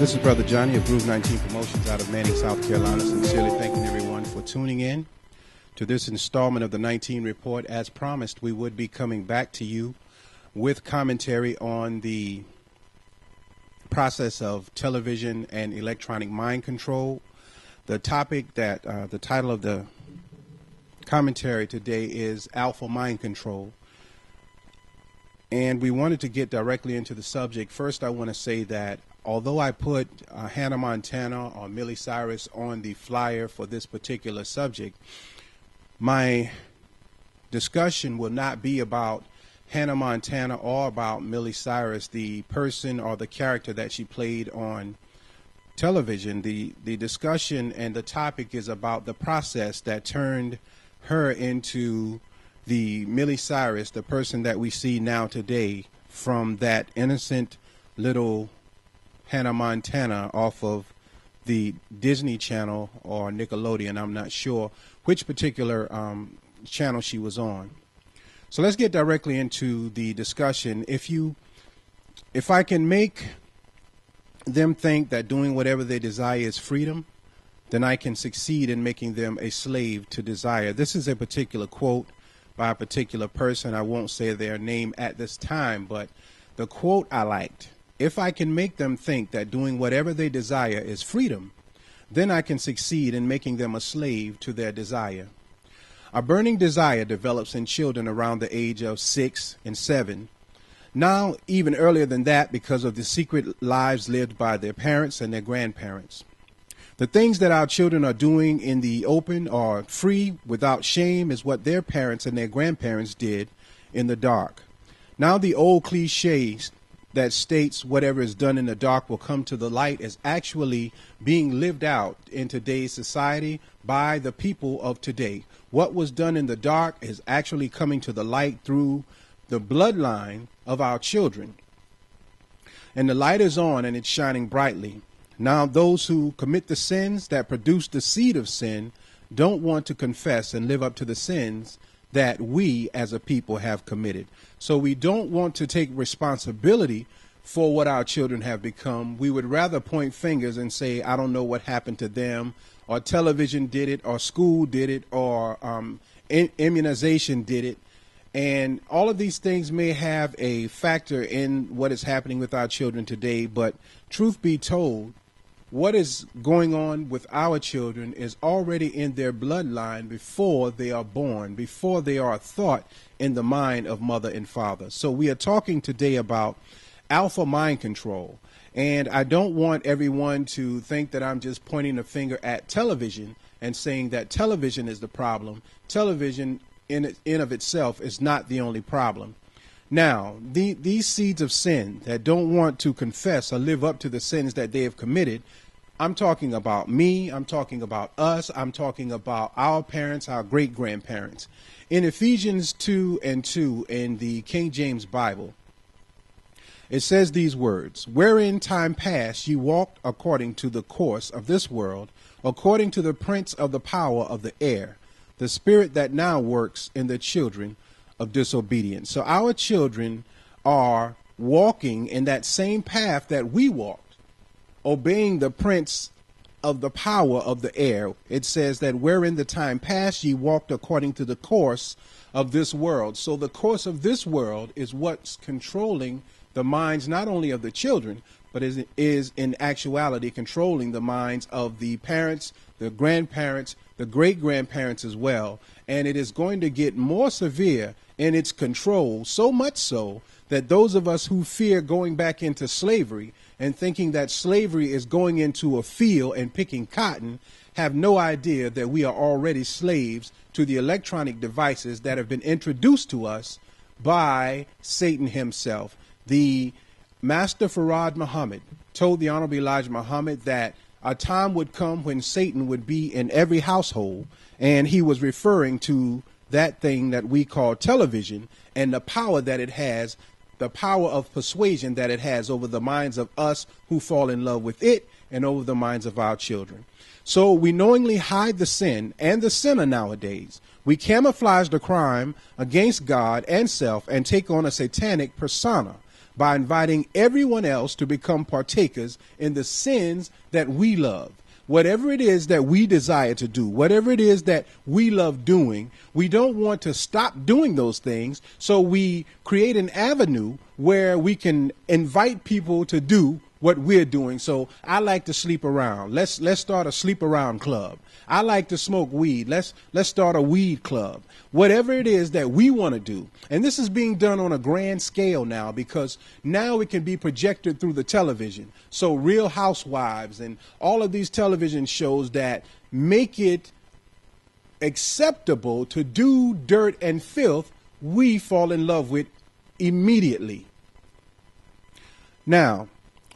This is Bro.Johnny of Groove 19 Promotions out of Manning, South Carolina. Sincerely thanking everyone for tuning in to this installment of the 19 Report. As promised, we would be coming back to you with commentary on the process of television and electronic mind control. The topic that the title of the commentary today is Alpha Mind Control. And we wanted to get directly into the subject. First, I want to say that although I put Hannah Montana or Miley Cyrus on the flyer for this particular subject, my discussion will not be about Hannah Montana or about Miley Cyrus, the person or the character that she played on television. The discussion and the topic is about the process that turned her into the Miley Cyrus, the person that we see now today, from that innocent little Hannah Montana off of the Disney Channel or Nickelodeon. I'm not sure which particular channel she was on. So let's get directly into the discussion. If I can make them think that doing whatever they desire is freedom, then I can succeed in making them a slave to desire. This is a particular quote by a particular person. I won't say their name at this time, but the quote I liked. If I can make them think that doing whatever they desire is freedom, then I can succeed in making them a slave to their desire. A burning desire develops in children around the age of 6 and 7. Now, even earlier than that, because of the secret lives lived by their parents and their grandparents. The things that our children are doing in the open or free without shame is what their parents and their grandparents did in the dark. Now the old cliches that states whatever is done in the dark will come to the light is actually being lived out in today's society by the people of today. What was done in the dark is actually coming to the light through the bloodline of our children. And the light is on and it's shining brightly. Now, those who commit the sins that produce the seed of sin don't want to confess and live up to the sins that we as a people have committed. So we don't want to take responsibility for what our children have become. We would rather point fingers and say, I don't know what happened to them, or television did it, or school did it, or immunization did it. And all of these things may have a factor in what is happening with our children today. But truth be told, what is going on with our children is already in their bloodline before they are born, before they are a thought in the mind of mother and father. So we are talking today about alpha mind control. And I don't want everyone to think that I'm just pointing a finger at television and saying that television is the problem. Television in of itself is not the only problem. Now, these seeds of sin that don't want to confess or live up to the sins that they have committed, I'm talking about me, I'm talking about us, I'm talking about our parents, our great-grandparents. In Ephesians 2:2 in the King James Bible, it says these words, wherein time past ye walked according to the course of this world, according to the prince of the power of the air, the spirit that now works in the children of disobedience. So our children are walking in that same path that we walked, obeying the prince of the power of the air. It says that wherein the time past ye walked according to the course of this world. So the course of this world is what's controlling the minds not only of the children, but is in actuality controlling the minds of the parents, the grandparents, the great-grandparents as well. And it is going to get more severe in its control, so much so that those of us who fear going back into slavery and thinking that slavery is going into a field and picking cotton have no idea that we are already slaves to the electronic devices that have been introduced to us by Satan himself. The Master Farad Muhammad told the Honorable Elijah Muhammad that a time would come when Satan would be in every household, and he was referring to that thing that we call television and the power that it has, the power of persuasion that it has over the minds of us who fall in love with it and over the minds of our children. So we knowingly hide the sin and the sinner nowadays. We camouflage the crime against God and self and take on a satanic persona. by inviting everyone else to become partakers in the sins that we love. Whatever it is that we desire to do, whatever it is that we love doing, we don't want to stop doing those things. So we create an avenue where we can invite people to do what we're doing. So I like to sleep around. Let's start a sleep around club. I like to smoke weed. Let's start a weed club. Whatever it is that we want to do. And this is being done on a grand scale now, because now it can be projected through the television. So Real Housewives and all of these television shows that make it acceptable to do dirt and filth, we fall in love with immediately. Now,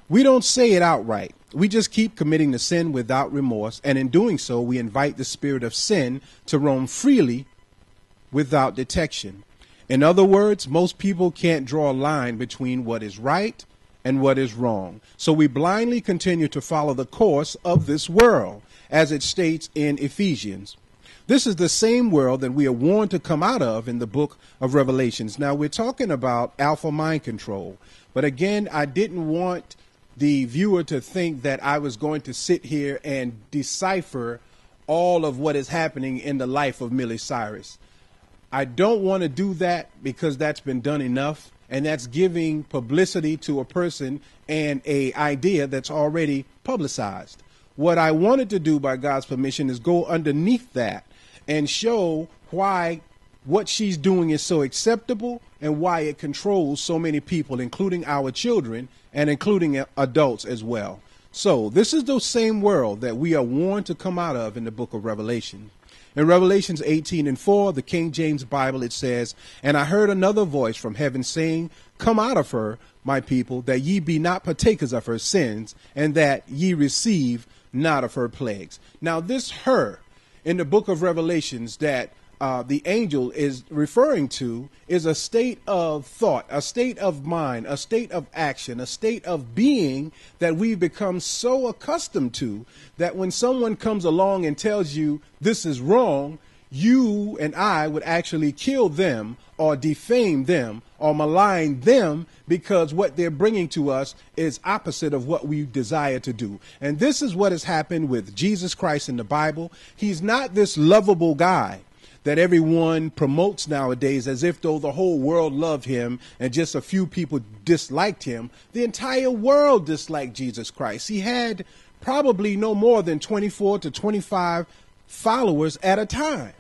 we don't say it outright. We just keep committing the sin without remorse, and in doing so, we invite the spirit of sin to roam freely without detection. In other words, most people can't draw a line between what is right and what is wrong. So we blindly continue to follow the course of this world, as it states in Ephesians. This is the same world that we are warned to come out of in the book of Revelations. Now, we're talking about alpha mind control. But again, I didn't want the viewer to think that I was going to sit here and decipher all of what is happening in the life of Miley Cyrus. I don't want to do that, because that's been done enough, and that's giving publicity to a person and a idea that's already publicized. What I wanted to do, by God's permission, is go underneath that and show why what she's doing is so acceptable and why it controls so many people, including our children and including adults as well. So this is the same world that we are warned to come out of in the book of Revelation. In Revelations 18:4, the King James Bible, it says, "And I heard another voice from heaven saying, Come out of her, my people, that ye be not partakers of her sins, and that ye receive not of her plagues." Now this her in the book of Revelations that the angel is referring to is a state of thought, a state of mind, a state of action, a state of being that we've become so accustomed to that when someone comes along and tells you this is wrong, you and I would actually kill them or defame them or malign them, because what they're bringing to us is opposite of what we desire to do. And this is what has happened with Jesus Christ in the Bible. He's not this lovable guy that everyone promotes nowadays as if though the whole world loved him and just a few people disliked him. The entire world disliked Jesus Christ. He had probably no more than 24 to 25 followers at a time,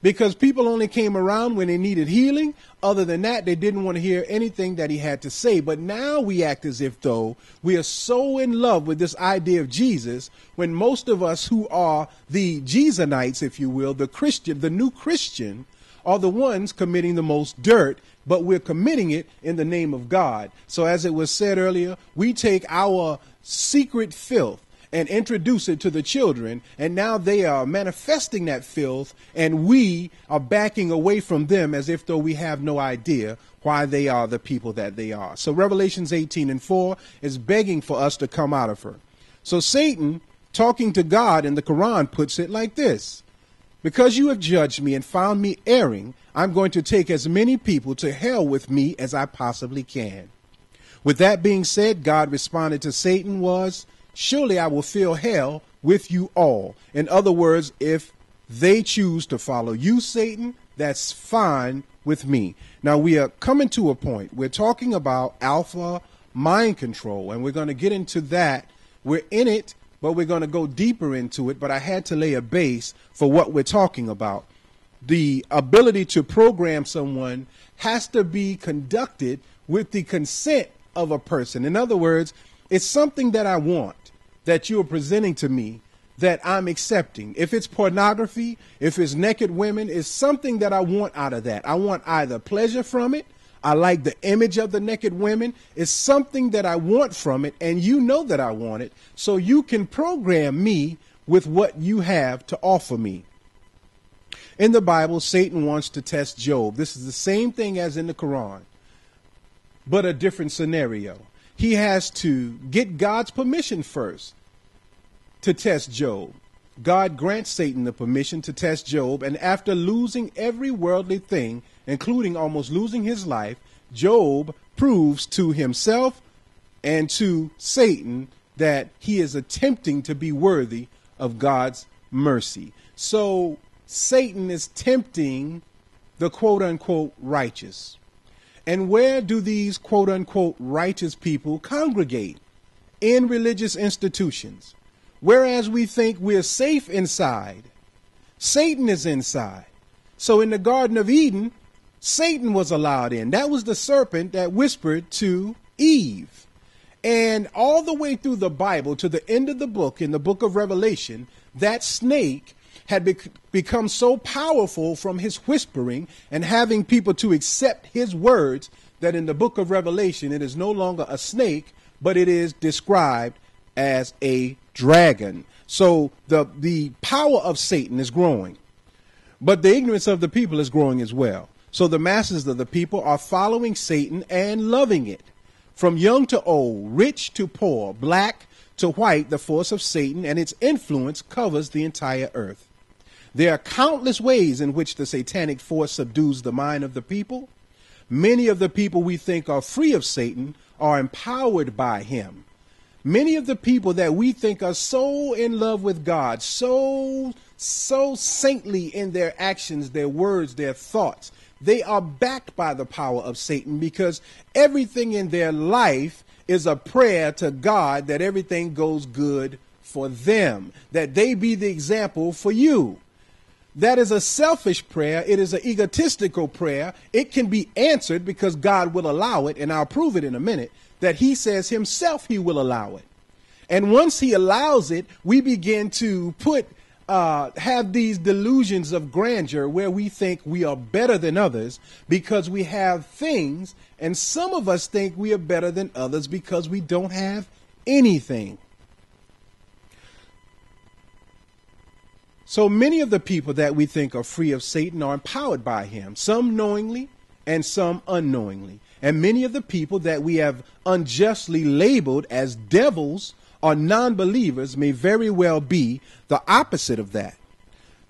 because people only came around when they needed healing. Other than that, they didn't want to hear anything that he had to say. But now we act as if though we are so in love with this idea of Jesus, when most of us who are the Jesusites, if you will, the new Christian, are the ones committing the most dirt, but we're committing it in the name of God. So as it was said earlier, we take our secret filth and introduce it to the children, and now they are manifesting that filth, and we are backing away from them as if though we have no idea why they are the people that they are. So Revelations 18:4 is begging for us to come out of her. So Satan, talking to God in the Quran, puts it like this: "Because you have judged me and found me erring, I'm going to take as many people to hell with me as I possibly can." With that being said, God responded to Satan was, "Surely I will fill hell with you all." In other words, if they choose to follow you, Satan, that's fine with me. Now we are coming to a point. We're talking about alpha mind control, and we're going to get into that. We're in it, but we're going to go deeper into it. But I had to lay a base for what we're talking about. The ability to program someone has to be conducted with the consent of a person. In other words, it's something that I want, that you are presenting to me, that I'm accepting. If it's pornography, if it's naked women, it's something that I want out of that. I want either pleasure from it. I like the image of the naked women. It's something that I want from it, and you know that I want it, so you can program me with what you have to offer me. In the Bible, Satan wants to test Job. This is the same thing as in the Quran, but a different scenario. He has to get God's permission first to test Job. God grants Satan the permission to test Job, and after losing every worldly thing, including almost losing his life, Job proves to himself and to Satan that he is attempting to be worthy of God's mercy. So Satan is tempting the quote unquote righteous. And where do these quote unquote righteous people congregate? In religious institutions. Whereas we think we're safe inside, Satan is inside. So in the Garden of Eden, Satan was allowed in. That was the serpent that whispered to Eve. And all the way through the Bible to the end of the book, in the book of Revelation, that snake had become so powerful from his whispering and having people to accept his words that in the book of Revelation, it is no longer a snake, but it is described as a dragon. So the power of Satan is growing, but the ignorance of the people is growing as well. So the masses of the people are following Satan and loving it. From young to old, rich to poor, black to white, the force of Satan and its influence covers the entire earth. There are countless ways in which the satanic force subdues the mind of the people. Many of the people we think are free of Satan are empowered by him. Many of the people that we think are so in love with God, so saintly in their actions, their words, their thoughts, they are backed by the power of Satan, because everything in their life is a prayer to God that everything goes good for them, that they be the example for you. That is a selfish prayer. It is an egotistical prayer. It can be answered because God will allow it, and I'll prove it in a minute, that he says himself he will allow it. And once he allows it, we begin to have these delusions of grandeur where we think we are better than others because we have things, and some of us think we are better than others because we don't have anything. So many of the people that we think are free of Satan are empowered by him, some knowingly and some unknowingly. And many of the people that we have unjustly labeled as devils or non-believers may very well be the opposite of that.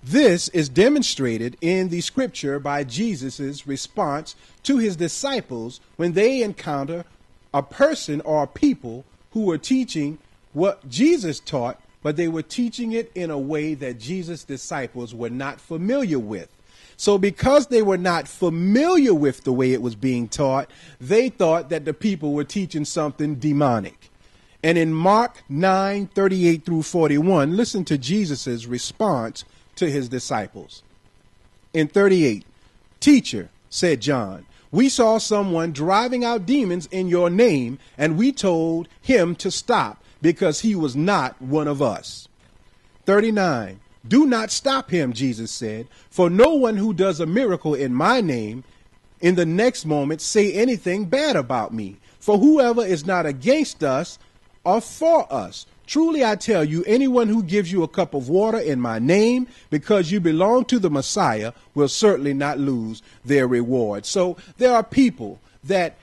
This is demonstrated in the scripture by Jesus's response to his disciples when they encounter a person or a people who were teaching what Jesus taught, but they were teaching it in a way that Jesus' disciples were not familiar with. So because they were not familiar with the way it was being taught, they thought that the people were teaching something demonic. And in Mark 9:38 through 41, listen to Jesus' response to his disciples. In 38, "Teacher," said John, "we saw someone driving out demons in your name, and we told him to stop because he was not one of us." 39, "Do not stop him," Jesus said, "for no one who does a miracle in my name in the next moment say anything bad about me. For whoever is not against us are for us. Truly I tell you, anyone who gives you a cup of water in my name because you belong to the Messiah will certainly not lose their reward." So there are people that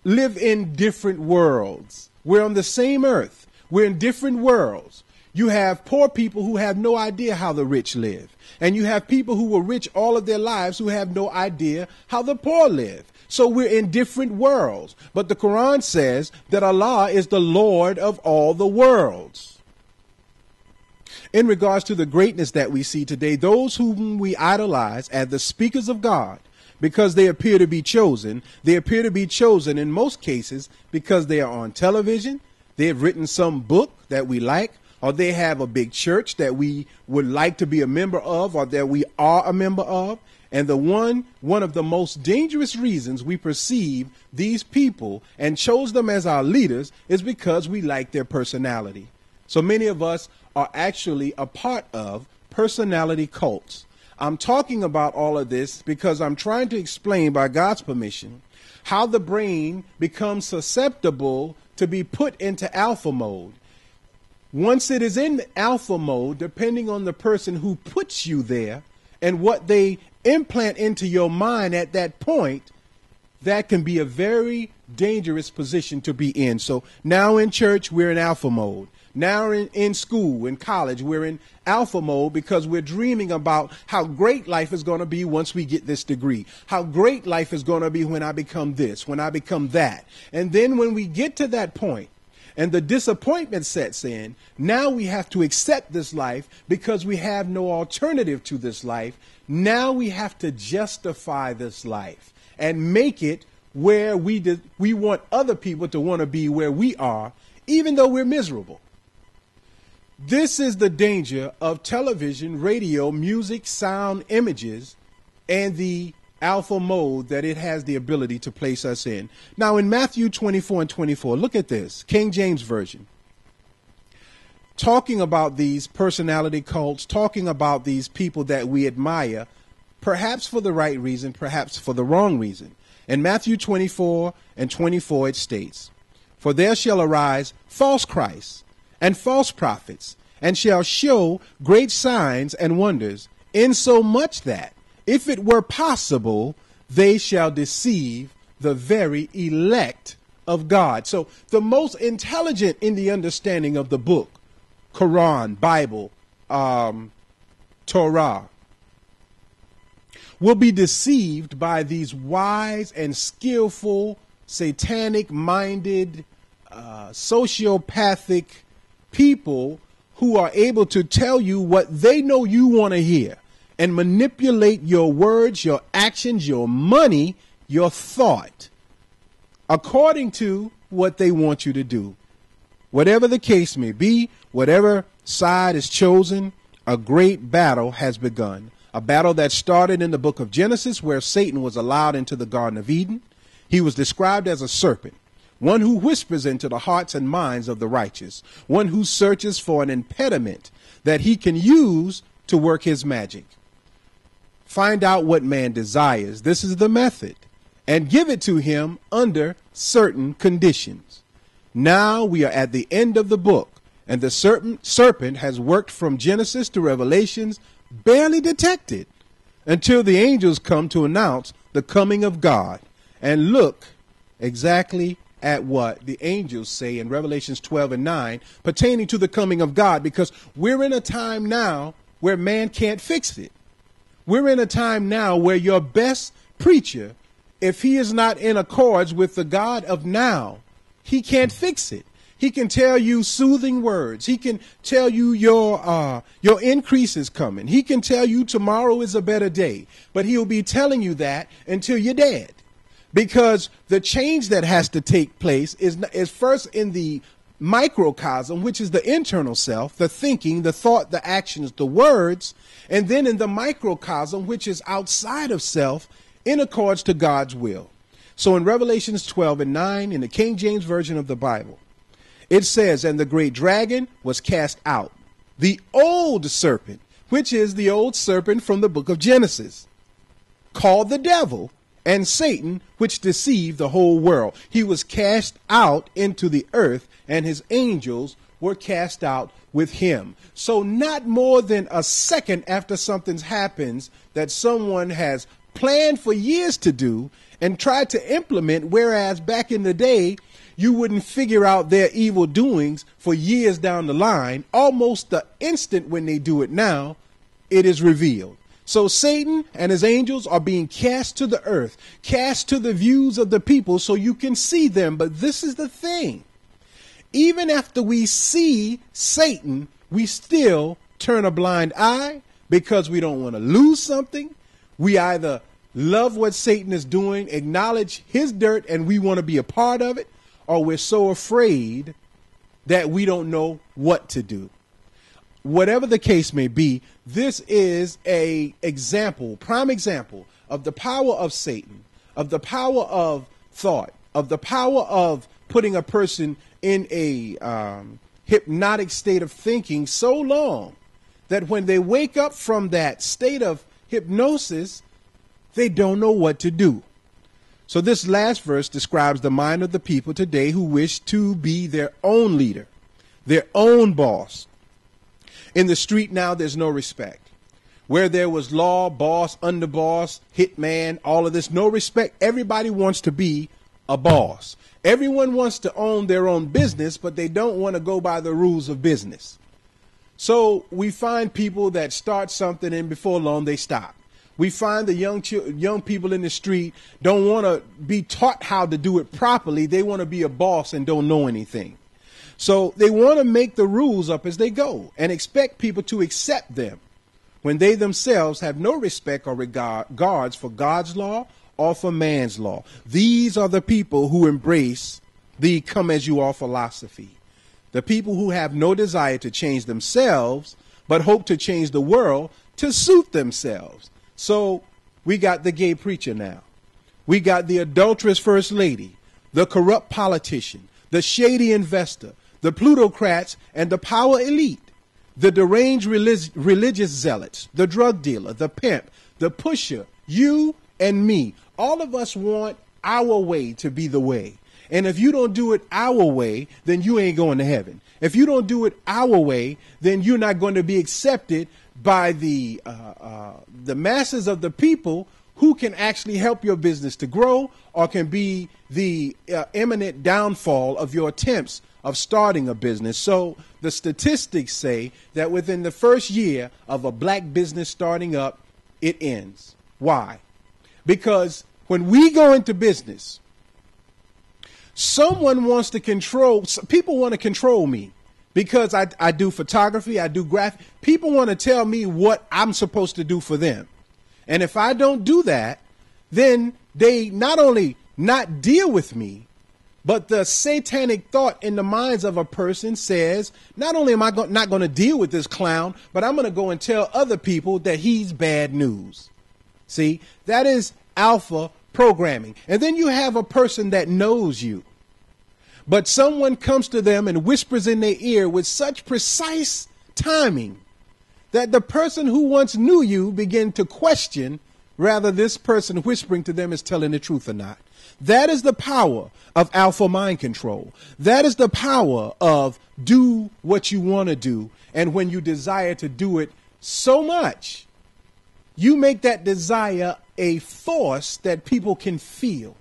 live in different worlds. We're on the same earth. We're in different worlds. You have poor people who have no idea how the rich live. And you have people who were rich all of their lives who have no idea how the poor live. So we're in different worlds. But the Quran says that Allah is the Lord of all the worlds. In regards to the greatness that we see today, those whom we idolize as the speakers of God, because they appear to be chosen in most cases because they are on television, they have written some book that we like, or they have a big church that we would like to be a member of, or that we are a member of. And one of the most dangerous reasons we perceive these people and chose them as our leaders is because we like their personality. So many of us are actually a part of personality cults. I'm talking about all of this because I'm trying to explain, by God's permission, how the brain becomes susceptible to be put into alpha mode. Once it is in alpha mode, depending on the person who puts you there and what they implant into your mind at that point, that can be a very dangerous position to be in. So now in church, we're in alpha mode. Now in school, in college, we're in alpha mode because we're dreaming about how great life is going to be once we get this degree, how great life is going to be when I become this, when I become that. And then when we get to that point and the disappointment sets in, now we have to accept this life because we have no alternative to this life. Now we have to justify this life and make it where we want other people to want to be where we are, even though we're miserable. This is the danger of television, radio, music, sound, images, and the alpha mode that it has the ability to place us in. Now, in Matthew 24 and 24, look at this, King James Version. Talking about these personality cults, talking about these people that we admire, perhaps for the right reason, perhaps for the wrong reason. In Matthew 24 and 24, it states, "For there shall arise false Christs and false prophets, and shall show great signs and wonders, insomuch that, if it were possible, they shall deceive the very elect of God." So the most intelligent in the understanding of the book, Quran, Bible, Torah, will be deceived by these wise and skillful, satanic-minded, sociopathic people who are able to tell you what they know you want to hear and manipulate your words, your actions, your money, your thought, according to what they want you to do. Whatever the case may be, whatever side is chosen, a great battle has begun. A battle that started in the book of Genesis, where Satan was allowed into the Garden of Eden. He was described as a serpent, one who whispers into the hearts and minds of the righteous, one who searches for an impediment that he can use to work his magic. Find out what man desires. This is the method, and give it to him under certain conditions. Now we are at the end of the book, and the serpent has worked from Genesis to Revelations, barely detected, until the angels come to announce the coming of God. And look exactly at what the angels say in Revelations 12 and 9 pertaining to the coming of God, because we're in a time now where man can't fix it. We're in a time now where your best preacher, if he is not in accords with the God of now, he can't fix it. He can tell you soothing words. He can tell you your increase is coming. He can tell you tomorrow is a better day. But he'll be telling you that until you're dead. Because the change that has to take place is first in the microcosm, which is the internal self, the thinking, the thought, the actions, the words, and then in the microcosm, which is outside of self, in accords to God's will. So in Revelations 12 and 9, in the King James Version of the Bible, it says, "And the great dragon was cast out, the old serpent," which is the old serpent from the book of Genesis, "called the devil and Satan, which deceived the whole world." He was cast out into the earth, and his angels were cast out with him. So not more than a second after something happens that someone has planned for years to do and tried to implement, whereas back in the day, you wouldn't figure out their evil doings for years down the line. Almost the instant when they do it now, it is revealed. So Satan and his angels are being cast to the earth, cast to the views of the people so you can see them. But this is the thing. Even after we see Satan, we still turn a blind eye because we don't want to lose something. We either love what Satan is doing, acknowledge his dirt, and we want to be a part of it, or we're so afraid that we don't know what to do. Whatever the case may be, this is a example, prime example of the power of Satan, of the power of thought, of the power of putting a person in a hypnotic state of thinking so long that when they wake up from that state of hypnosis, they don't know what to do. So this last verse describes the mind of the people today who wish to be their own leader, their own boss. In the street now, there's no respect. Where there was law, boss, underboss, hitman, all of this, no respect. Everybody wants to be a boss. Everyone wants to own their own business, but they don't want to go by the rules of business. So we find people that start something and before long they stop. We find the young people in the street don't want to be taught how to do it properly. They want to be a boss and don't know anything. So they want to make the rules up as they go and expect people to accept them when they themselves have no respect or regards for God's law or for man's law. These are the people who embrace the come as you are philosophy. The people who have no desire to change themselves, but hope to change the world to suit themselves. So we got the gay preacher now. We got the adulterous first lady, the corrupt politician, the shady investor, the plutocrats and the power elite, the deranged religious zealots, the drug dealer, the pimp, the pusher, you and me. All of us want our way to be the way. And if you don't do it our way, then you ain't going to heaven. If you don't do it our way, then you're not going to be accepted by the masses of the people who can actually help your business to grow or can be the imminent downfall of your attempts of starting a business. So the statistics say that within the first year of a black business starting up, it ends. Why? Because when we go into business, someone wants to control, people want to control me because I do photography, I do graphic. People want to tell me what I'm supposed to do for them. And if I don't do that, then they not only not deal with me, but the satanic thought in the minds of a person says, not only am I not going to deal with this clown, but I'm going to go and tell other people that he's bad news. See, that is alpha programming. And then you have a person that knows you, but someone comes to them and whispers in their ear with such precise timing that the person who once knew you begin to question whether this person whispering to them is telling the truth or not. That is the power of alpha mind control. That is the power of do what you want to do. And when you desire to do it so much, you make that desire a force that people can feel.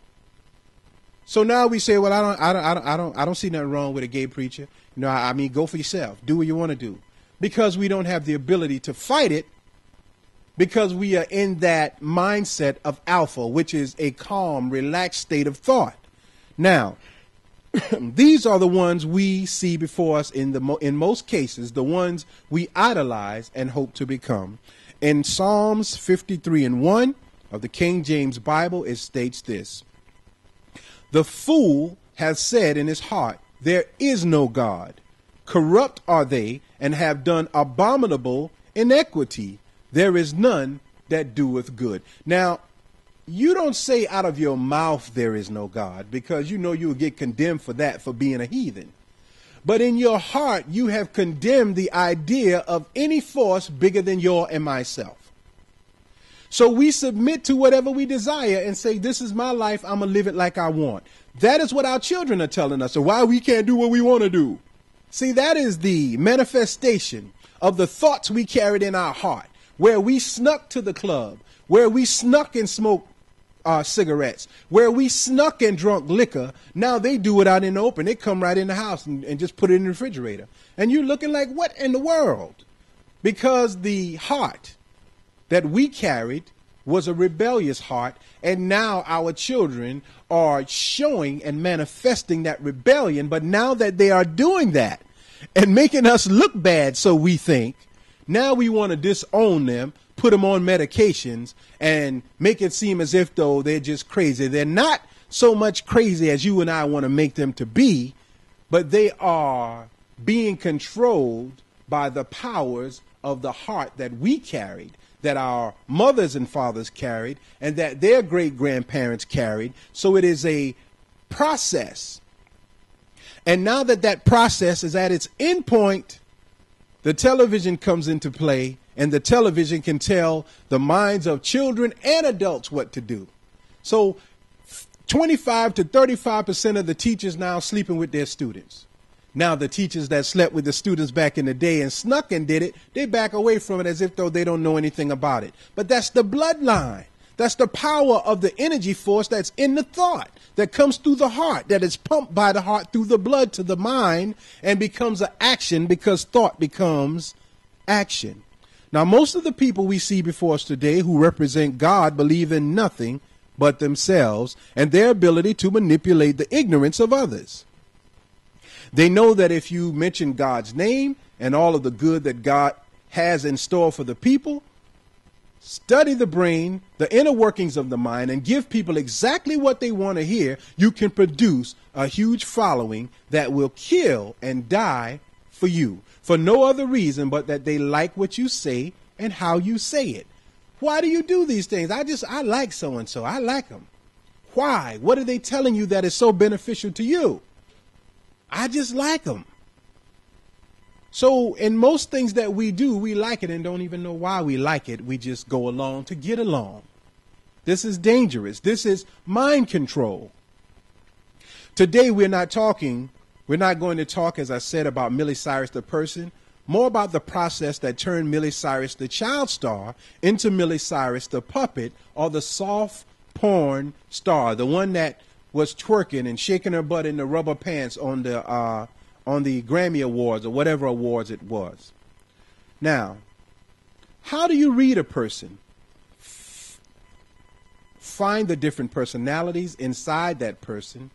So now we say, well, I don't see nothing wrong with a gay preacher. You know, I mean, go for yourself. Do what you want to do. Because we don't have the ability to fight it, because we are in that mindset of alpha, which is a calm, relaxed state of thought. Now, these are the ones we see before us in most cases, the ones we idolize and hope to become. In Psalms 53:1 of the King James Bible, it states this: "The fool has said in his heart, there is no God. Corrupt are they, and have done abominable iniquity. There is none that doeth good." Now, you don't say out of your mouth there is no God, because you know you will get condemned for that, for being a heathen. But in your heart, you have condemned the idea of any force bigger than your and myself. So we submit to whatever we desire and say, this is my life, I'm going to live it like I want. That is what our children are telling us. So why we can't do what we want to do? See, that is the manifestation of the thoughts we carried in our heart, where we snuck to the club, where we snuck and smoked cigarettes, where we snuck and drunk liquor. Now they do it out in the open. They come right in the house and just put it in the refrigerator. And you're looking like, what in the world? Because the heart that we carried was a rebellious heart, and now our children are showing and manifesting that rebellion. But now that they are doing that and making us look bad, so we think, now we want to disown them, put them on medications, and make it seem as if though they're just crazy. They're not so much crazy as you and I want to make them to be, but they are being controlled by the powers of the heart that we carried, that our mothers and fathers carried, and that their great-grandparents carried. So it is a process. And now that that process is at its end point, the television comes into play, and the television can tell the minds of children and adults what to do. So 25 to 35% of the teachers now sleeping with their students. Now the teachers that slept with the students back in the day and snuck and did it, they back away from it as if though they don't know anything about it. But that's the bloodline. That's the power of the energy force that's in the thought, that comes through the heart, that is pumped by the heart through the blood to the mind and becomes an action, because thought becomes action. Now, most of the people we see before us today who represent God believe in nothing but themselves and their ability to manipulate the ignorance of others. They know that if you mention God's name and all of the good that God has in store for the people, study the brain, the inner workings of the mind, and give people exactly what they want to hear, you can produce a huge following that will kill and die for you, for no other reason but that they like what you say and how you say it. Why do you do these things? I like so-and-so. I like them. Why? What are they telling you that is so beneficial to you? I just like them. So in most things that we do, we like it and don't even know why we like it. We just go along to get along. This is dangerous. This is mind control. Today, we're not going to talk, as I said, about Miley Cyrus the person, more about the process that turned Miley Cyrus the child star into Miley Cyrus the puppet, or the soft porn star, the one that was twerking and shaking her butt in the rubber pants on the Grammy Awards or whatever awards it was. Now, how do you read a person? Find the different personalities inside that person,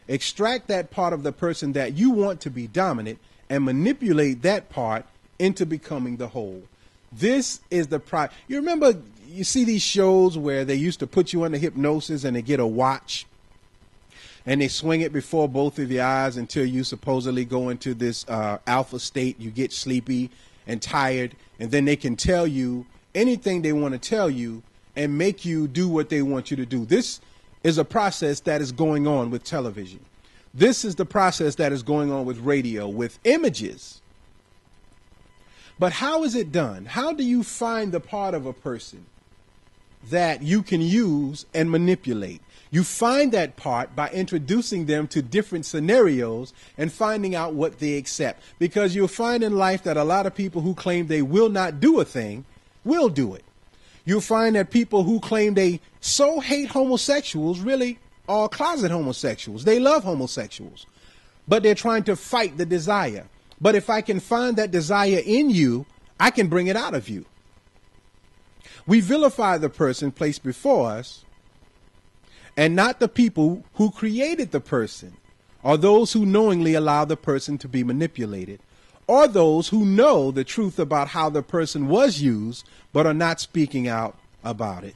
extract that part of the person that you want to be dominant, and manipulate that part into becoming the whole. This is the you remember, you see these shows where they used to put you under hypnosis and they get a watch and they swing it before both of your eyes until you supposedly go into this alpha state. You get sleepy and tired, and then they can tell you anything they want to tell you and make you do what they want you to do. This is a process that is going on with television. This is the process that is going on with radio, with images. But how is it done? How do you find the part of a person that you can use and manipulate? You find that part by introducing them to different scenarios and finding out what they accept. Because you'll find in life that a lot of people who claim they will not do a thing will do it. You'll find that people who claim they so hate homosexuals really are closet homosexuals. They love homosexuals, but they're trying to fight the desire. But if I can find that desire in you, I can bring it out of you. We vilify the person placed before us, and not the people who created the person, or those who knowingly allow the person to be manipulated, or those who know the truth about how the person was used but are not speaking out about it.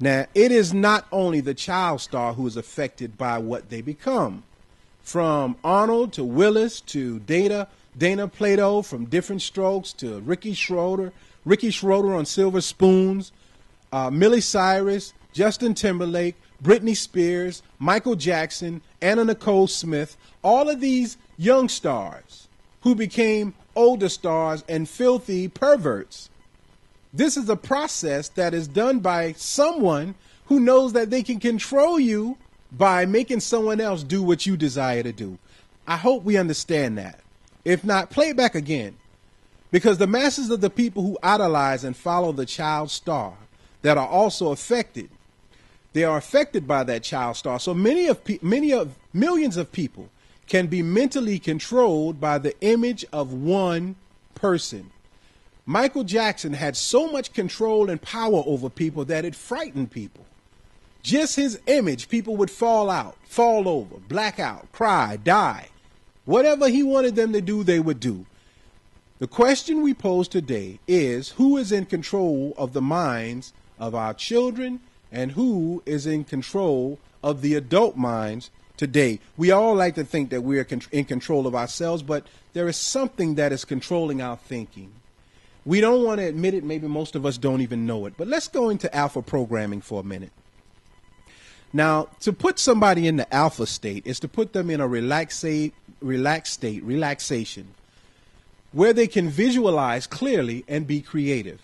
Now, it is not only the child star who is affected by what they become. From Arnold to Willis to Dana Plato, from Different Strokes to Ricky Schroeder on Silver Spoons, Miley Cyrus, Justin Timberlake, Britney Spears, Michael Jackson, Anna Nicole Smith, all of these young stars who became older stars and filthy perverts. This is a process that is done by someone who knows that they can control you by making someone else do what you desire to do. I hope we understand that. If not, play it back again. Because the masses of the people who idolize and follow the child star that are also affected, they are affected by that child star. So millions of people can be mentally controlled by the image of one person. Michael Jackson had so much control and power over people that it frightened people. Just his image, people would fall over, black out, cry, die. Whatever he wanted them to do, they would do. The question we pose today is, who is in control of the minds of our children and who is in control of the adult minds today? We all like to think that we are in control of ourselves, but there is something that is controlling our thinking. We don't want to admit it. Maybe most of us don't even know it. But let's go into alpha programming for a minute. Now, to put somebody in the alpha state is to put them in a relaxation, where they can visualize clearly and be creative.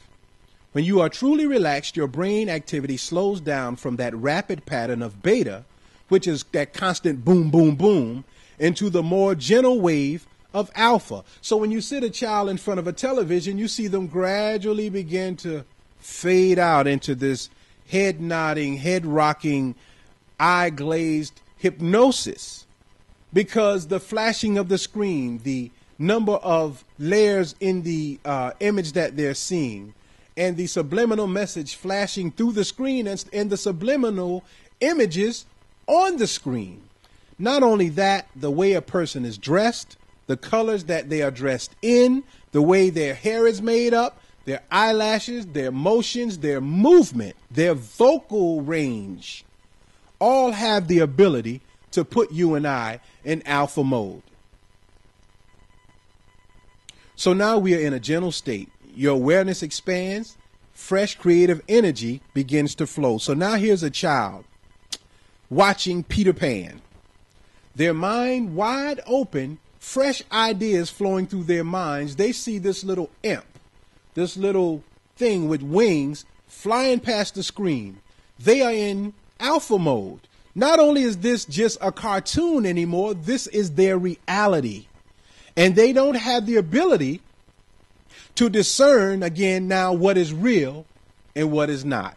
When you are truly relaxed, your brain activity slows down from that rapid pattern of beta, which is that constant boom, boom, boom, into the more gentle wave of alpha. So when you sit a child in front of a television, you see them gradually begin to fade out into this head nodding, head rocking, eye glazed hypnosis, because the flashing of the screen, the number of layers in the image that they're seeing, and the subliminal message flashing through the screen, and the subliminal images on the screen. Not only that, the way a person is dressed, the colors that they are dressed in, the way their hair is made up, their eyelashes, their motions, their movement, their vocal range, all have the ability to put you and I in alpha mode. So now we are in a gentle state. Your awareness expands, fresh creative energy begins to flow. So now here's a child watching Peter Pan. Their mind wide open, fresh ideas flowing through their minds. They see this little imp, this little thing with wings flying past the screen. They are in alpha mode. Not only is this just a cartoon anymore, this is their reality. And they don't have the ability to discern, again, now what is real and what is not.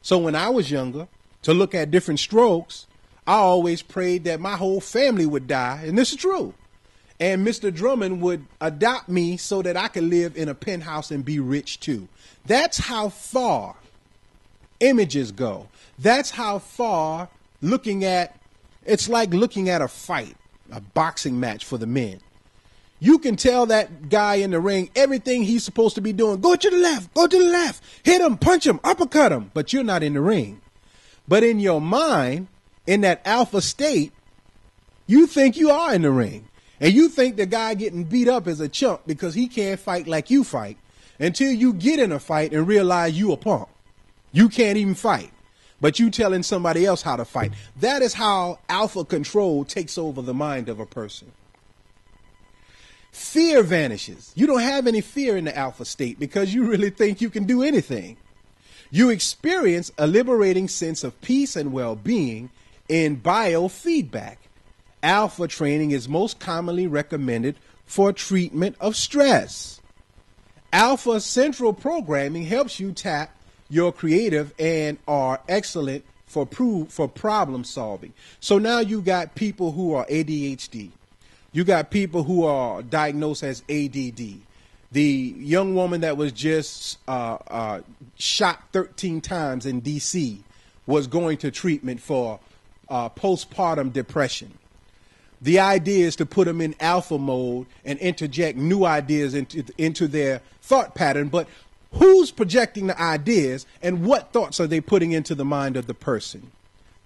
So when I was younger, to look at different strokes, I always prayed that my whole family would die. And this is true. And Mr. Drummond would adopt me so that I could live in a penthouse and be rich too. That's how far images go. That's how far it's like looking at a fight, a boxing match for the men. You can tell that guy in the ring everything he's supposed to be doing. Go to the left, hit him, punch him, uppercut him, but you're not in the ring. But in your mind, in that alpha state, you think you are in the ring. And you think the guy getting beat up is a chump because he can't fight like you fight, until you get in a fight and realize you a punk. You can't even fight, but you telling somebody else how to fight. That is how alpha control takes over the mind of a person. Fear vanishes. You don't have any fear in the alpha state because you really think you can do anything. You experience a liberating sense of peace and well-being in biofeedback. Alpha training is most commonly recommended for treatment of stress. Alpha central programming helps you tap your creative and are excellent for problem solving. So now you got people who are ADHD. You got people who are diagnosed as ADD. The young woman that was just shot 13 times in D.C. was going to treatment for postpartum depression. The idea is to put them in alpha mode and interject new ideas into their thought pattern. But who's projecting the ideas and what thoughts are they putting into the mind of the person?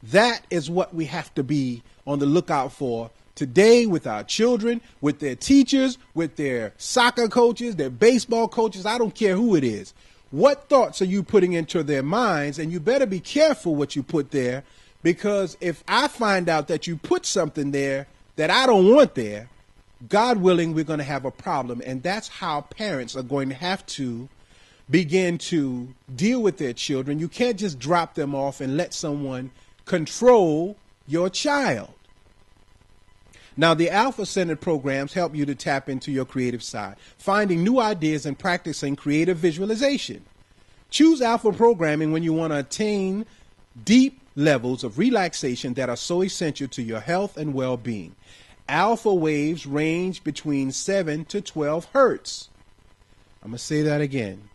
That is what we have to be on the lookout for today with our children, with their teachers, with their soccer coaches, their baseball coaches. I don't care who it is. What thoughts are you putting into their minds? And you better be careful what you put there, because if I find out that you put something there that I don't want there, God willing, we're going to have a problem. And that's how parents are going to have to begin to deal with their children. You can't just drop them off and let someone control your child. Now, the alpha-centered programs help you to tap into your creative side, finding new ideas and practicing creative visualization. Choose alpha programming when you want to attain deep levels of relaxation that are so essential to your health and well-being. Alpha waves range between 7 to 12 hertz. I'm going to say that again.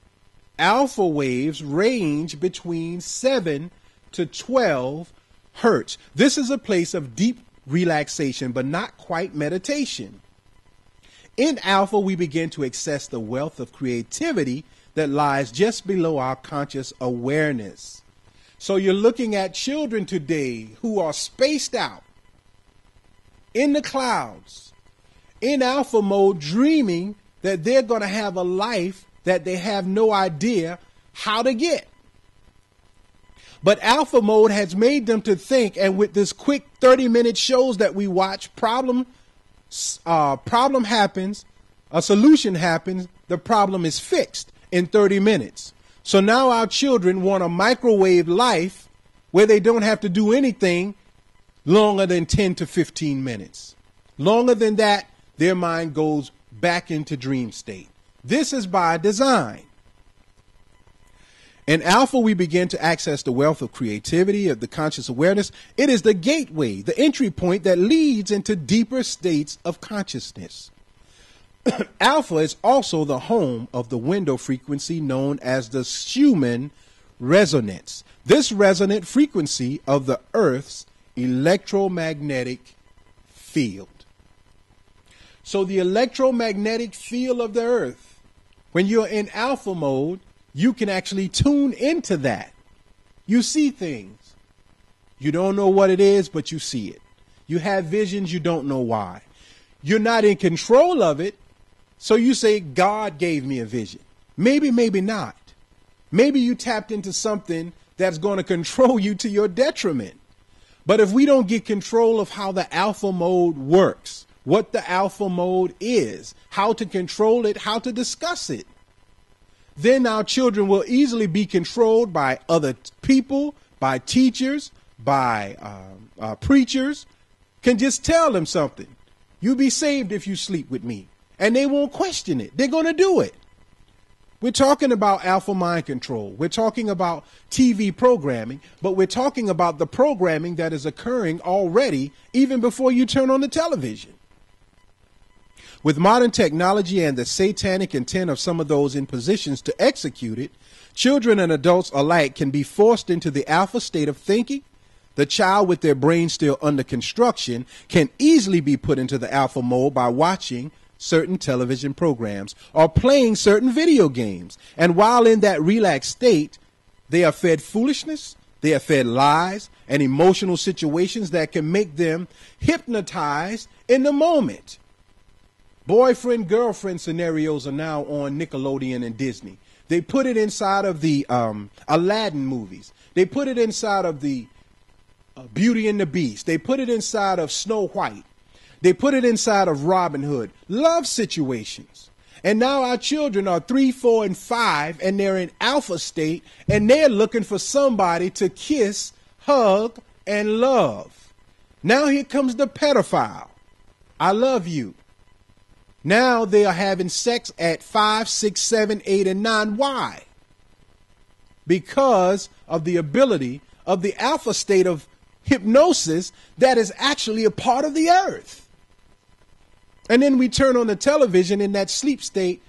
Alpha waves range between 7 to 12 hertz. This is a place of deep relaxation, but not quite meditation. In alpha, we begin to access the wealth of creativity that lies just below our conscious awareness. So you're looking at children today who are spaced out in the clouds, in alpha mode, dreaming that they're going to have a life that they have no idea how to get. But alpha mode has made them to think, and with this quick 30-minute shows that we watch, problem happens, a solution happens, the problem is fixed in 30 minutes. So now our children want a microwave life where they don't have to do anything longer than 10 to 15 minutes. Longer than that, their mind goes back into dream state. This is by design. In alpha, we begin to access the wealth of creativity, of the conscious awareness. It is the gateway, the entry point that leads into deeper states of consciousness. Alpha is also the home of the window frequency known as the Schumann resonance. This resonant frequency of the Earth's electromagnetic field. So the electromagnetic field of the Earth, when you're in alpha mode, you can actually tune into that. You see things. You don't know what it is, but you see it. You have visions, you don't know why. You're not in control of it, so you say, God gave me a vision. Maybe, maybe not. Maybe you tapped into something that's going to control you to your detriment. But if we don't get control of how the alpha mode works, what the alpha mode is, how to control it, how to discuss it, then our children will easily be controlled by other people, by teachers, by preachers, can just tell them something. You'll be saved if you sleep with me. And they won't question it. They're going to do it. We're talking about alpha mind control. We're talking about TV programming, but we're talking about the programming that is occurring already even before you turn on the television. With modern technology and the satanic intent of some of those in positions to execute it, children and adults alike can be forced into the alpha state of thinking. The child with their brain still under construction can easily be put into the alpha mode by watching certain television programs or playing certain video games. And while in that relaxed state, they are fed foolishness, they are fed lies and emotional situations that can make them hypnotized in the moment. Boyfriend, girlfriend scenarios are now on Nickelodeon and Disney. They put it inside of the Aladdin movies. They put it inside of the Beauty and the Beast. They put it inside of Snow White. They put it inside of Robin Hood. Love situations. And now our children are 3, 4, and 5, and they're in alpha state, and they're looking for somebody to kiss, hug, and love. Now here comes the pedophile. I love you. Now they are having sex at 5, 6, 7, 8, and 9. Why? Because of the ability of the alpha state of hypnosis that is actually a part of the earth. And then we turn on the television in that sleep state,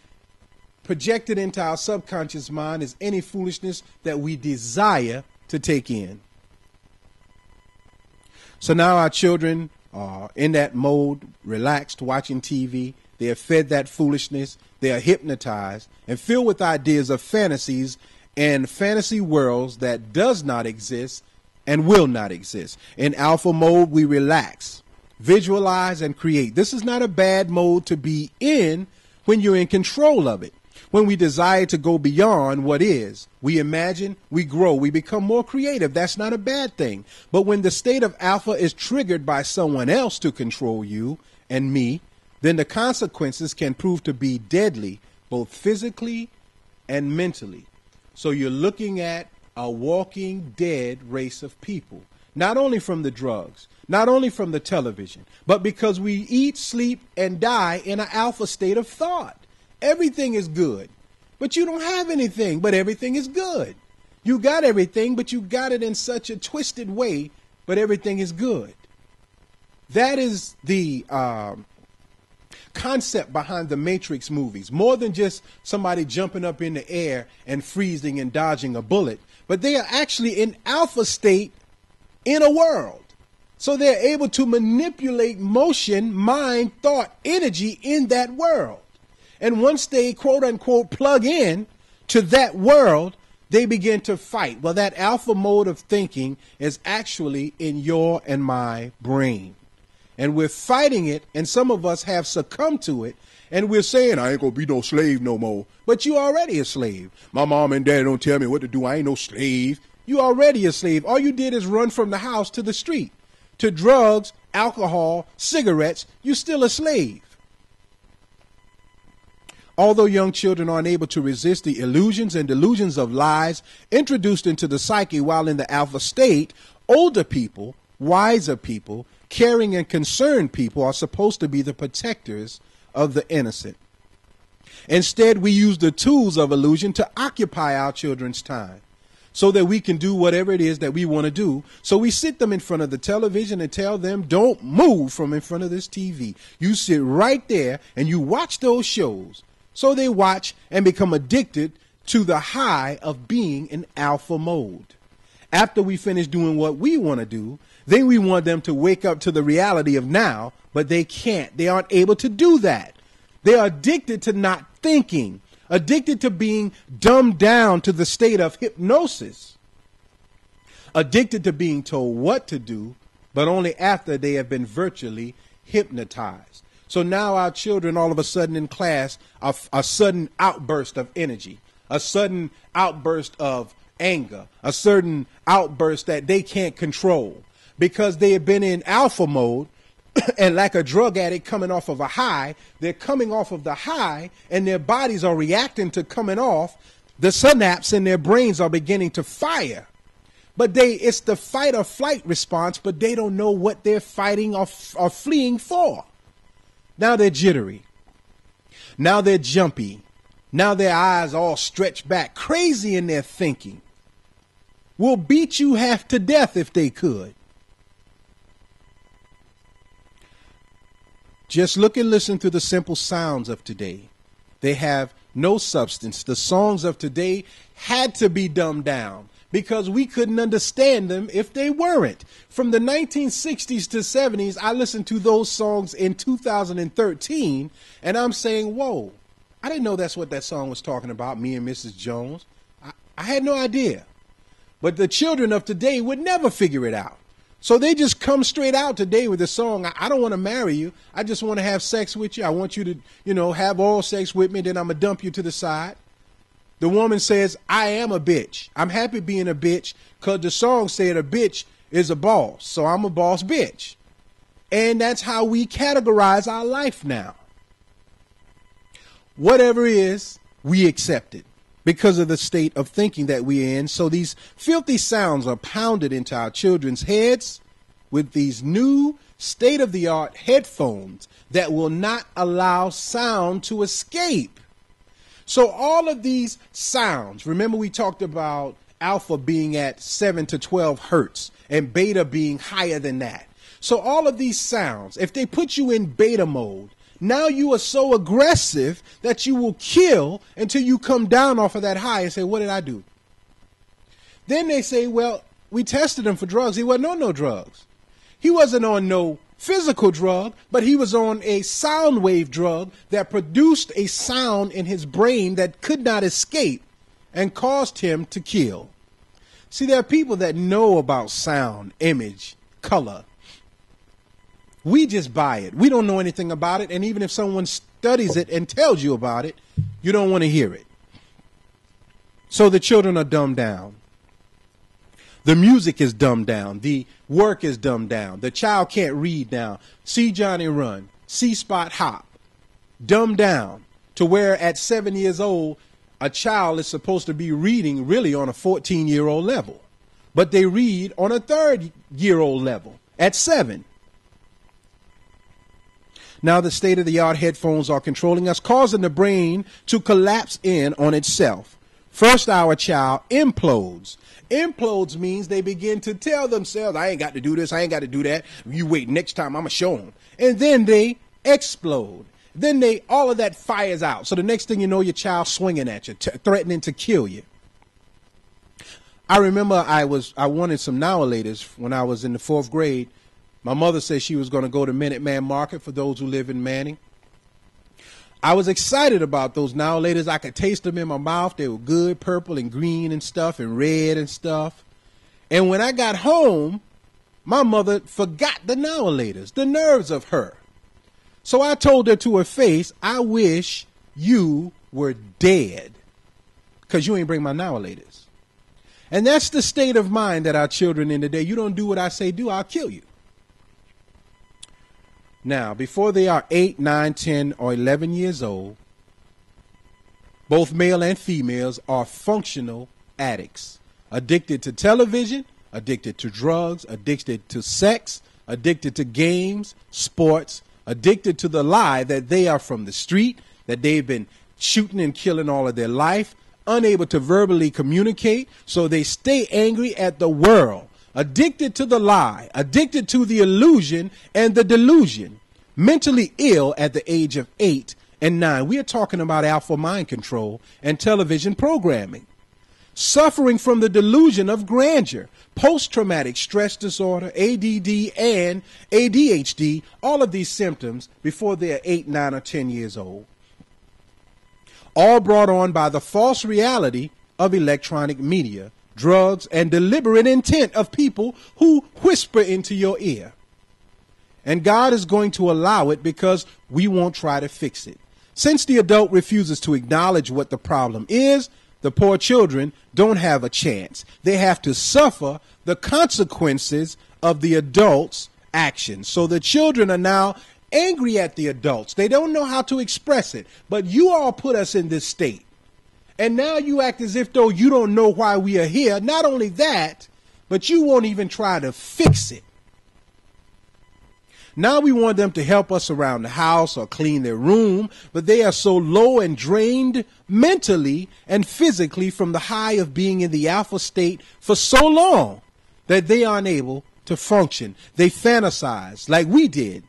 projected into our subconscious mind is any foolishness that we desire to take in. So now our children are in that mode, relaxed, watching TV. They are fed that foolishness. They are hypnotized and filled with ideas of fantasies and fantasy worlds that does not exist and will not exist. In alpha mode, we relax, visualize, and create. This is not a bad mode to be in when you're in control of it. When we desire to go beyond what is, we imagine, we grow, we become more creative. That's not a bad thing. But when the state of alpha is triggered by someone else to control you and me, then the consequences can prove to be deadly, both physically and mentally. So you're looking at a walking dead race of people, not only from the drugs, not only from the television, but because we eat, sleep, and die in an alpha state of thought. Everything is good, but you don't have anything, but everything is good. You got everything, but you got it in such a twisted way, but everything is good. That is the concept behind the Matrix movies. More than just somebody jumping up in the air and freezing and dodging a bullet, but they are actually in alpha state in a world. So they're able to manipulate motion, mind, thought, energy in that world. And once they, quote unquote, plug in to that world, they begin to fight. Well, that alpha mode of thinking is actually in your and my brain. And we're fighting it, and some of us have succumbed to it, and we're saying, I ain't gonna be no slave no more. But you already a slave. My mom and dad don't tell me what to do. I ain't no slave. You already a slave. All you did is run from the house to the street, to drugs, alcohol, cigarettes. You still a slave. Although young children are unable to resist the illusions and delusions of lies introduced into the psyche while in the alpha state, older people, wiser people, caring and concerned people are supposed to be the protectors of the innocent. Instead, we use the tools of illusion to occupy our children's time. so that we can do whatever it is that we want to do. So we sit them in front of the television and tell them, don't move from in front of this TV. You sit right there and you watch those shows. So they watch and become addicted to the high of being in alpha mode. After we finish doing what we want to do, then we want them to wake up to the reality of now, but they can't. They aren't able to do that. They are addicted to not thinking, addicted to being dumbed down to the state of hypnosis, addicted to being told what to do, but only after they have been virtually hypnotized. So now our children all of a sudden in class are a sudden outburst of energy, a sudden outburst of anger, a certain outburst that they can't control because they have been in alpha mode. And like a drug addict coming off of a high, they're coming off of the high and their bodies are reacting to coming off. The synapses in their brains are beginning to fire. But it's the fight or flight response, but they don't know what they're fighting or fleeing for. Now they're jittery. Now they're jumpy. Now their eyes all stretched back, crazy in their thinking. Will beat you half to death if they could. Just look and listen to the simple sounds of today. They have no substance. The songs of today had to be dumbed down because we couldn't understand them if they weren't. From the 1960s to 70s, I listened to those songs in 2013, and I'm saying, whoa, I didn't know that's what that song was talking about, Me and Mrs. Jones. I had no idea. But the children of today would never figure it out. So they just come straight out today with the song, I don't want to marry you. I just want to have sex with you. I want you to, have oral sex with me. Then I'm going to dump you to the side. The woman says, I am a bitch. I'm happy being a bitch because the song said a bitch is a boss. So I'm a boss bitch. And that's how we categorize our life now. Whatever is, we accept it because of the state of thinking that we're in. So these filthy sounds are pounded into our children's heads with these new state-of-the-art headphones that will not allow sound to escape. So all of these sounds, remember we talked about alpha being at 7 to 12 hertz and beta being higher than that. So all of these sounds, if they put you in beta mode, now you are so aggressive that you will kill until you come down off of that high and say, what did I do? Then they say, well, we tested him for drugs. He wasn't on no drugs. He wasn't on no physical drug, but he was on a sound wave drug that produced a sound in his brain that could not escape and caused him to kill. See, there are people that know about sound, image, color. We just buy it. We don't know anything about it. And even if someone studies it and tells you about it, you don't want to hear it. So the children are dumbed down. The music is dumbed down. The work is dumbed down. The child can't read now. See Johnny run. See Spot hop. Dumbed down to where at 7 years old, a child is supposed to be reading really on a 14-year-old level. But they read on a 3-year-old level at 7. Now the state-of-the-art headphones are controlling us, causing the brain to collapse in on itself. First, our child implodes. Implodes means they begin to tell themselves, I ain't got to do this, I ain't got to do that. You wait, next time I'm going to show them. And then they explode. Then all of that fires out. So the next thing you know, your child's swinging at you, threatening to kill you. I remember I wanted some now-a-laters when I was in the 4th grade. My mother said she was going to go to Minuteman Market for those who live in Manning. I was excited about those now-a-laters. I could taste them in my mouth. They were good, purple and green and stuff and red and stuff. And when I got home, my mother forgot the now-a-laters, the nerves of her. So I told her to her face, I wish you were dead because you ain't bring my now-a-laters. And that's the state of mind that our children in today. You don't do what I say do, I'll kill you. Now, before they are 8, 9, 10, or 11 years old, both male and females are functional addicts, addicted to television, addicted to drugs, addicted to sex, addicted to games, sports, addicted to the lie that they are from the street, that they've been shooting and killing all of their life, unable to verbally communicate, so they stay angry at the world, addicted to the lie, addicted to the illusion and the delusion, mentally ill at the age of 8 and 9. We are talking about alpha mind control and television programming. Suffering from the delusion of grandeur, post-traumatic stress disorder, ADD, and ADHD, all of these symptoms before they are 8, 9, or 10 years old. All brought on by the false reality of electronic media, drugs, and deliberate intent of people who whisper into your ear. And God is going to allow it because we won't try to fix it. Since the adult refuses to acknowledge what the problem is, the poor children don't have a chance. They have to suffer the consequences of the adults' actions. So the children are now angry at the adults. They don't know how to express it. But you all put us in this state. And now you act as if though you don't know why we are here. Not only that, but you won't even try to fix it. Now we want them to help us around the house or clean their room, but they are so low and drained mentally and physically from the high of being in the alpha state for so long that they aren't able to function. They fantasize like we did.